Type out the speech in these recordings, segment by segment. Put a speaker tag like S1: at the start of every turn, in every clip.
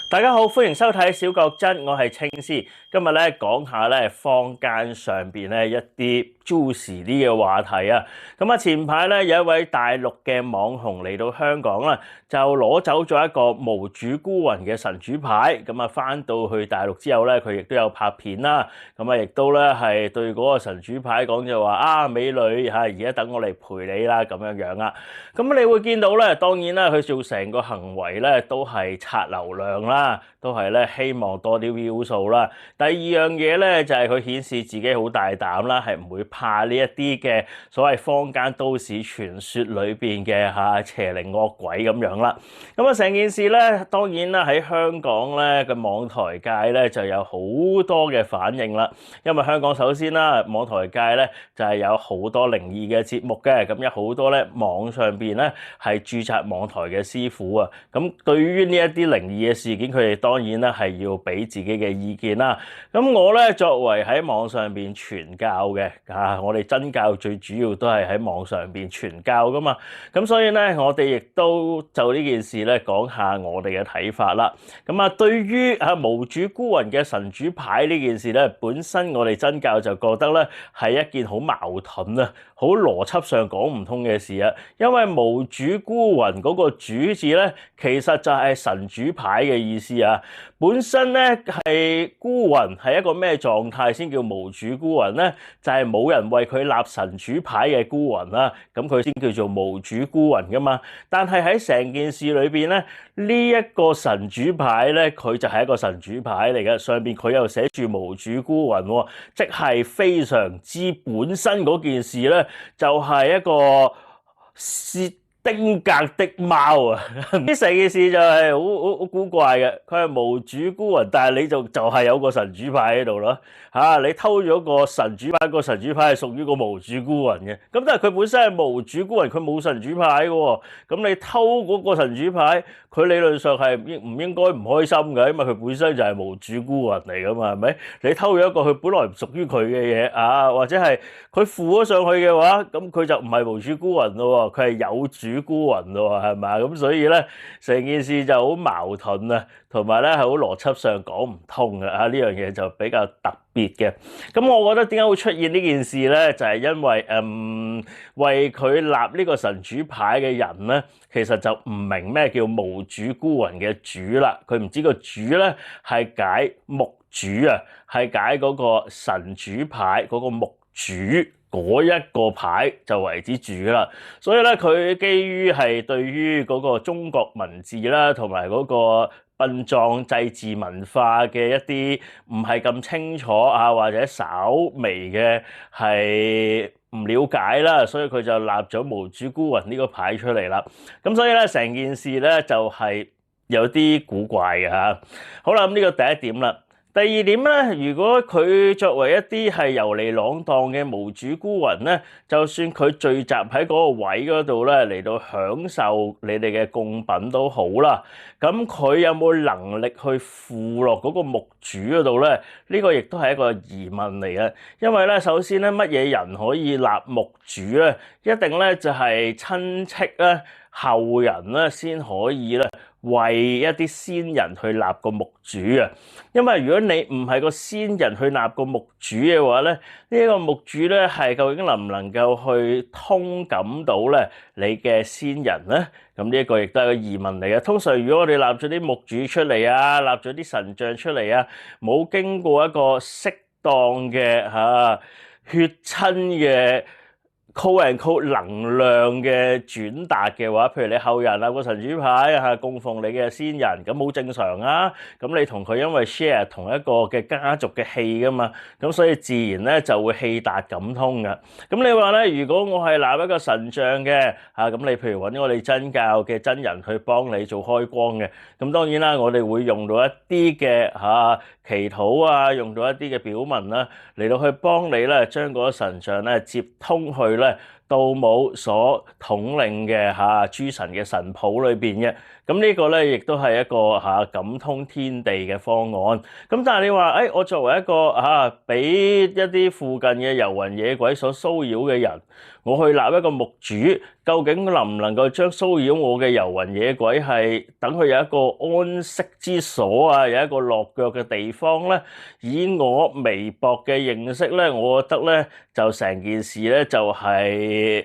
S1: 大家好，歡迎收睇小角真，我係青師。今日咧講下咧坊間上邊咧一啲 juicy 啲嘅話題啊。咁啊前排咧有一位大陸嘅網紅嚟到香港啦，就攞走咗一個無主孤魂嘅神主牌。咁啊翻到去大陸之後咧，佢亦都有拍片啦。咁啊亦都咧係對嗰個神主牌講就話啊，美女嚇，而家等我嚟陪你啦咁樣樣啊。咁你會見到咧，當然啦，佢做成個行為咧都係刷流量啦，都係咧希望多啲 view 數啦。第二樣嘢咧就係佢顯示自己好大膽啦，係唔會怕呢一啲嘅所謂坊間都市傳說裏邊嘅邪靈惡鬼咁樣啦。咁啊成件事咧，當然啦喺香港咧嘅網台界咧就有好多嘅反應啦。因為香港首先啦，網台界咧就係有好多靈異嘅節目嘅，咁有好多咧網上邊咧係註冊網台嘅師傅啊。咁對於呢一啲靈異嘅事件，佢哋當然咧係要俾自己嘅意見啦。咁我咧作為喺網上邊傳教嘅，我哋真教最主要都係喺網上邊傳教噶嘛。咁所以咧，我哋亦都就呢件事咧講下我哋嘅睇法啦。咁啊，對於無主孤魂嘅神主牌呢件事咧，本身我哋真教就覺得咧係一件好矛盾啊，好邏輯上講唔通嘅事啊。因為無主孤魂嗰個主字咧，其實就係神主牌嘅意思啊。本身咧係孤魂係一個咩狀態先叫無主孤魂咧？就係冇人為佢立神主牌嘅孤魂啦，咁佢先叫做無主孤魂噶嘛。但係喺成件事裏邊咧，呢一個神主牌咧，佢就係一個神主牌嚟嘅，上邊佢又寫住無主孤魂喎，即係非常之本身嗰件事咧，就係一個丁格的貓啊！呢成件事就係好古怪嘅，佢係無主孤魂，但係你就係有個神主牌喺度咯嚇，你偷咗個神主牌，個神主牌係屬於個無主孤魂嘅，咁但係佢本身係無主孤魂，佢冇神主牌嘅喎，咁你偷嗰個神主牌，佢理論上係唔應該唔開心嘅，因為佢本身就係無主孤魂嚟噶嘛，係咪？你偷咗一個佢本來唔屬於佢嘅嘢啊，或者係佢附咗上去嘅話，咁佢就唔係無主孤魂咯，佢係有主孤魂咯，係咪？咁所以咧，成件事就好矛盾啊，同埋咧係好邏輯上講唔通嘅呢樣嘢就比較特別嘅。咁我覺得點解會出現呢件事咧？就係因為為佢立呢個神主牌嘅人咧，其實就唔明咩叫無主孤魂嘅主啦。佢唔知個主咧係解木主啊，係解嗰個神主牌嗰個木主。嗰一個牌就為之主啦，所以咧佢基於係對於嗰個中國文字啦，同埋嗰個殯葬祭祀文化嘅一啲唔係咁清楚啊，或者稍微嘅係唔了解啦，所以佢就立咗無主孤魂呢個牌出嚟啦。咁所以咧成件事咧就係有啲古怪嘅嚇。好啦，咁呢個第一點啦。第二點咧，如果佢作為一啲係遊離浪蕩嘅無主孤魂咧，就算佢聚集喺嗰個位嗰度咧，嚟到享受你哋嘅供品都好啦。咁佢有冇能力去附落嗰個木主嗰度咧？呢個亦都係一個疑問嚟嘅。因為咧，首先咧，乜嘢人可以立木主咧？一定咧就係親戚咧、後人咧先可以咧。為一啲先人去立個木主啊，因為如果你唔係個先人去立個木主嘅話咧，呢個木主咧係究竟能唔能夠去通感到咧你嘅先人咧？咁呢一個亦都係個疑問嚟嘅。通常如果我哋立咗啲木主出嚟啊，立咗啲神像出嚟啊，冇經過一個適當嘅血親嘅call and call 能量嘅轉達嘅話，譬如你後人啊個神主牌供奉你嘅先人，咁好正常啊。咁你同佢因為 share 同一個嘅家族嘅氣噶嘛，咁所以自然咧就會氣達感通噶。咁你話咧，如果我係立一個神像嘅咁你譬如揾我哋真教嘅真人去幫你做開光嘅，咁當然啦，我哋會用到一啲嘅祈禱啊，用到一啲嘅表文啦，嚟到去幫你咧將嗰個神像咧接通去咧道母所統領嘅諸神嘅神譜裏邊嘅。咁呢個咧亦都係一個感通天地嘅方案。咁但係你話我作為一個俾一啲附近嘅遊魂野鬼所騷擾嘅人，我去立一個牧主，究竟能唔能夠將騷擾我嘅遊魂野鬼係等佢有一個安息之所啊，有一個落腳嘅地方咧？以我微薄嘅認識咧，我覺得咧就成件事咧就係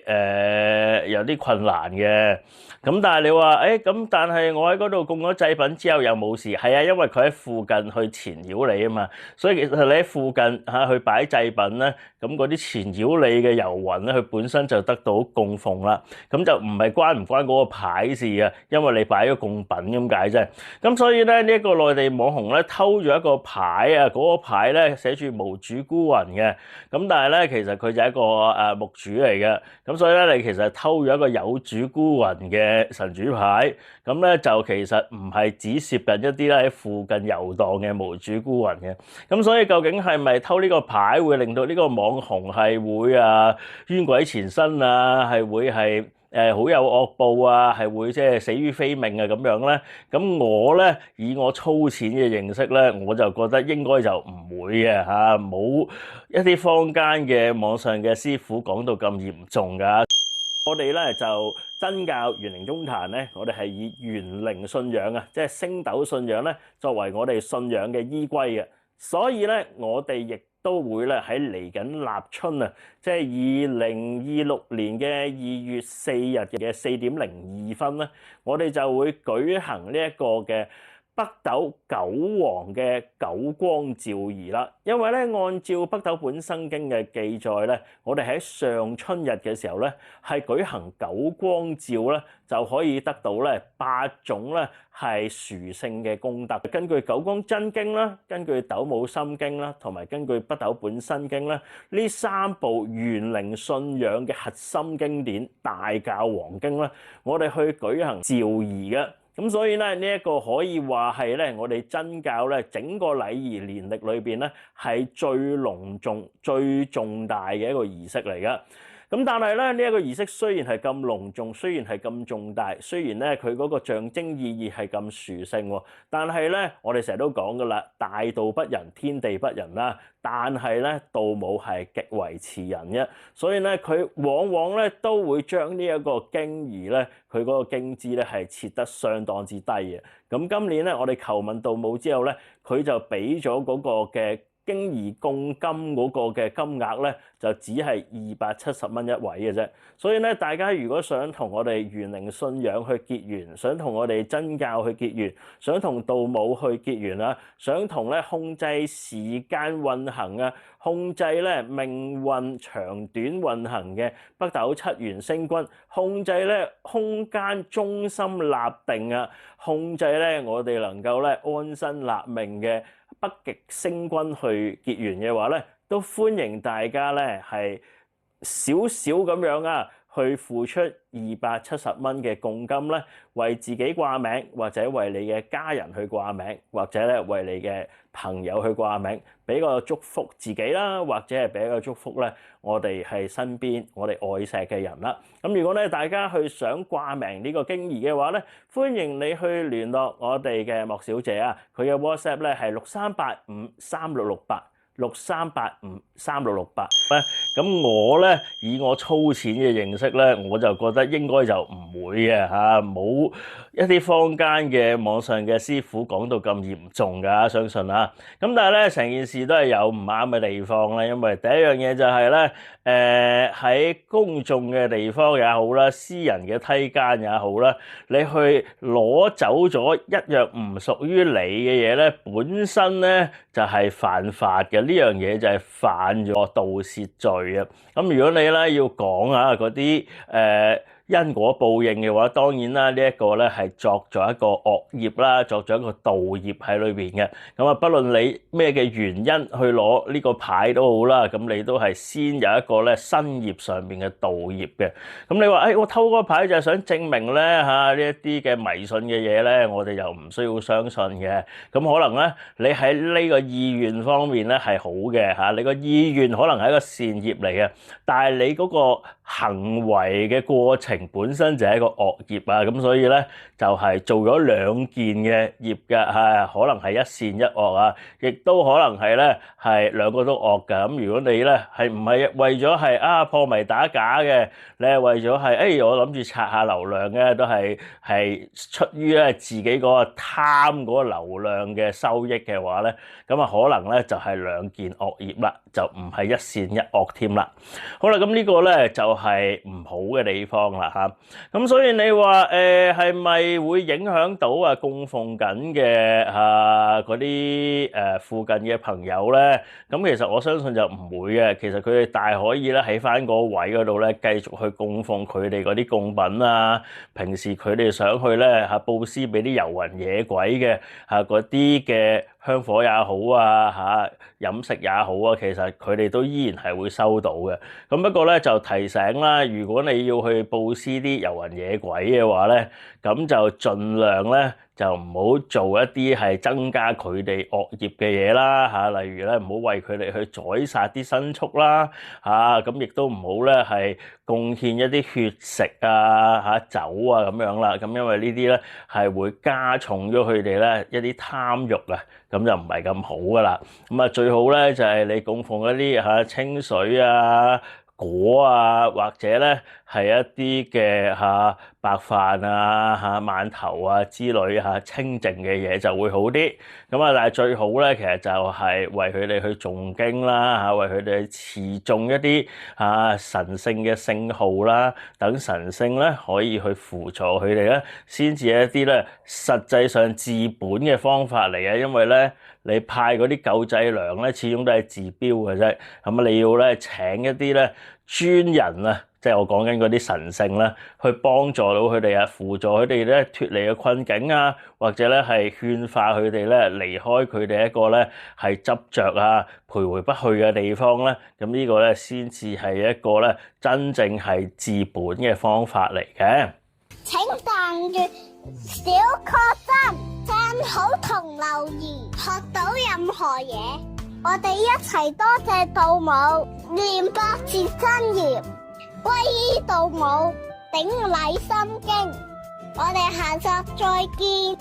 S1: 有啲困難嘅。咁但係你話咁，但係我喺嗰度供咗祭品之後又冇事，係啊，因為佢喺附近去纏擾你啊嘛，所以其實你喺附近去擺祭品咧，咁嗰啲纏擾你嘅遊魂咧，佢本身就得到供奉啦，咁就唔係關唔關嗰個牌事啊，因為你擺咗供品咁解啫。咁所以咧呢一個內地網紅咧偷咗一個牌啊，嗰個牌咧寫住無主孤魂嘅，咁但係咧其實佢就係一個牧主嚟嘅，咁所以咧你其實偷咗一個有主孤魂嘅神主牌，咁咧就其實唔係只涉及一啲咧喺附近遊蕩嘅無主孤魂嘅，咁所以究竟係咪偷呢個牌會令到呢個網紅係會冤鬼纏身啊，係會係好有惡報啊，係會即係死於非命啊咁樣咧？咁我咧以我粗淺嘅認識咧，我就覺得應該就唔會嘅冇一啲坊間嘅網上嘅師傅講到咁嚴重㗎。我哋咧就真教玄靈宗壇咧，我哋係以玄靈信仰啊，即係星斗信仰咧，作為我哋信仰嘅依歸嘅。所以咧，我哋亦都會咧喺嚟緊立春啊，即係2026年嘅2月4日嘅4:02咧，我哋就會舉行呢一個嘅北斗九王嘅九光照儀啦。因為咧，按照北斗本生經嘅記載咧，我哋喺上春日嘅時候咧，係舉行九光照咧，就可以得到咧8種咧係殊勝嘅功德。根據九光真經啦，根據斗母心經啦，同埋根據北斗本生經啦，呢3部玄靈信仰嘅核心經典大教皇經啦，我哋去舉行照儀嘅。咁所以咧，呢一個可以話係咧，我哋真教咧整個禮儀年歷裏邊咧係最隆重、最重大嘅一個儀式嚟噶。咁但係咧，呢一個儀式雖然係咁隆重，雖然係咁重大，雖然咧佢嗰個象徵意義係咁殊勝喎，但係咧我哋成日都講噶啦，大道不仁，天地不仁啦。但係咧，道母係極為慈仁嘅，所以咧佢往往咧都會將呢一個經儀咧，佢嗰個經資咧係設得相當之低嘅。咁今年咧，我哋求問道母之後咧，佢就俾咗嗰個嘅經儀供金嗰個嘅金額咧，就只係270蚊一位嘅啫。所以咧，大家如果想同我哋玄靈信仰去結緣，想同我哋真教去結緣，想同道母去結緣啦，想同咧控制時間運行啊，控制咧命運長短運行嘅北斗七元星君，控制咧空間中心立定啊，控制咧我哋能夠咧安身立命嘅北極星君去結緣嘅話咧，都歡迎大家咧係少少咁樣去付出270蚊嘅供金咧，為自己掛名，或者為你嘅家人去掛名，或者咧為你嘅朋友去掛名，俾個祝福自己啦，或者係俾個祝福咧，我哋係身邊我哋愛錫嘅人啦。咁如果咧大家去想掛名呢個經儀嘅話咧，歡迎你去聯絡我哋嘅莫小姐啊，佢嘅 WhatsApp 咧係63853668。63853668咧，咁我咧以我粗淺嘅認識咧，我就覺得應該就唔會嘅冇一啲坊間嘅網上嘅師傅講到咁嚴重㗎，相信咁但係咧成件事都係有唔啱嘅地方咧，因為第一樣嘢就係咧，喺公眾嘅地方也好啦，私人嘅梯間也好啦，你去攞走咗一樣唔屬於你嘅嘢咧，本身咧就係犯法嘅。呢樣嘢就係犯咗盜竊罪啊！咁如果你咧要講嗰啲因果報應嘅話，當然啦，呢一個咧係作咗一個惡業啦，作咗一個盜業喺裏邊嘅。咁不論你咩嘅原因去攞呢個牌都好啦，咁你都係先有一個咧身業上邊嘅盜業嘅。咁你話我偷嗰個牌就係想證明咧呢一啲嘅迷信嘅嘢咧，我哋又唔需要相信嘅。咁可能咧你喺呢個意願方面咧係好嘅你個意願可能係一個善業嚟嘅，但係你嗰個行為嘅過程本身就係一個惡業啊，咁所以咧就係做咗兩件嘅業嘅，可能係一善一惡啊，亦都可能係咧係兩個都惡㗎。咁如果你咧係唔係為咗係破迷打假嘅，你係為咗係我諗住刷下流量嘅，都係出於咧自己嗰個貪嗰個流量嘅收益嘅話咧，咁啊可能咧就係兩件惡業啦，就唔係一善一惡添啦。好啦，咁呢個咧就係唔好嘅地方啦嚇。咁所以你話係咪會影響到供奉緊嘅嗰啲附近嘅朋友咧？咁其實我相信就唔會嘅。其實佢哋大可以咧喺翻個位嗰度咧繼續去供奉佢哋嗰啲供品啊。平時佢哋想去咧佈施俾啲遊魂野鬼嘅嗰啲嘅香火也好飲食也好啊，其實佢哋都依然係會收到嘅。咁不過咧就提醒啦，如果你要去佈施啲遊魂野鬼嘅話咧，咁就盡量咧就唔好做一啲係增加佢哋惡業嘅嘢啦，例如咧唔好為佢哋去宰殺啲牲畜啦，咁亦都唔好咧係貢獻一啲血食酒咁樣啦。咁因為呢啲咧係會加重咗佢哋咧一啲貪慾啊，咁就唔係咁好噶啦。咁最好咧就係你供奉一啲清水果或者咧係一啲嘅白飯饅頭之類清淨嘅嘢就會好啲。咁但係最好咧其實就係為佢哋去誦經啦，為佢哋持誦一啲神聖嘅聖號啦，等神聖咧可以去輔助佢哋咧，先至係一啲咧實際上治本嘅方法嚟嘅。因為咧你派嗰啲救濟糧咧，始終都係治標嘅啫。咁你要咧請一啲咧專人即係我講緊嗰啲神聖咧，去幫助到佢哋輔助佢哋咧脫離嘅困境或者咧係勸化佢哋咧離開佢哋一個咧係執着徘徊不去嘅地方咧。咁呢個咧先至係一個咧真正係治本嘅方法嚟嘅。
S2: 請訂閱小確真，讚好同留言，學到任何嘢，我哋一齊多謝道母念百字真言，皈依道母，頂禮心經，我哋下集再見。